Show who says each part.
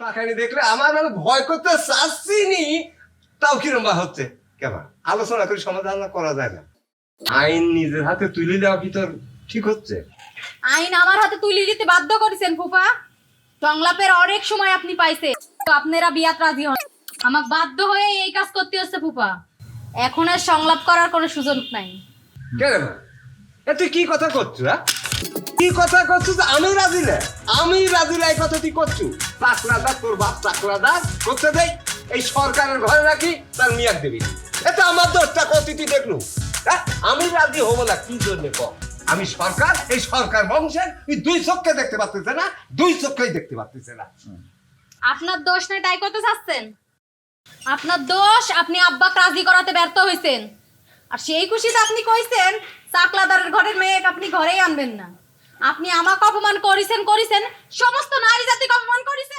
Speaker 1: তাকানি দেখলে আমার মানে ভয় করতে চাচ্ছিনি, তাও কিরম বা হচ্ছে কেমন আলোচনা করে সমাধান করা যায় না। আইন নিজের হাতে তুলে দেওয়া কি তোর ঠিক হচ্ছে?
Speaker 2: আইন আমার হাতে তুলে দিতে বাধ্য করেছেন ফুফা। সংলাপের অনেক সময় আপনি পাইছেন, তো আপনারা বিয়াত রাজি হন। আমাকে বাধ্য হয়ে এই কাজ করতে হচ্ছে ফুফা। এখন আর সংলাপ করার কোনো সুযোগ নাই।
Speaker 1: কেন তুই কি কথা করছো? কি কথা করছো? আমি রাজি না, আমি রাজি না, এই কথা তুই করছো? চাকরাদার তোর বাপ চাকরাদার করতে দেয় এই সরকারের ঘরে নাকি তার মিয়াক দেবি, এটা আমার দোষটা কত তুই দেখলু? হ্যাঁ, আমি রাজি হবো না কি জন্য কম? আমি সরকার, এই সরকার বংশের, তুই দুই চোখকে দেখতে পাচ্ছিস না, দুই চোখকেই দেখতে পাচ্ছিস না।
Speaker 2: আপনার দোষ নাই তাই করতে চাচ্ছেন? আপনার দোষ, আপনি আব্বাকে রাজি করাতে ব্যর্থ হয়েছেন। আর সেই খুশিতে আপনি কইছেন চাকলাদারের ঘরের মেয়েকে আপনি ঘরেই আনবেন না। আপনি আমাকে অপমান করেছেন, সমস্ত নারী জাতিকে অপমান করেছেন।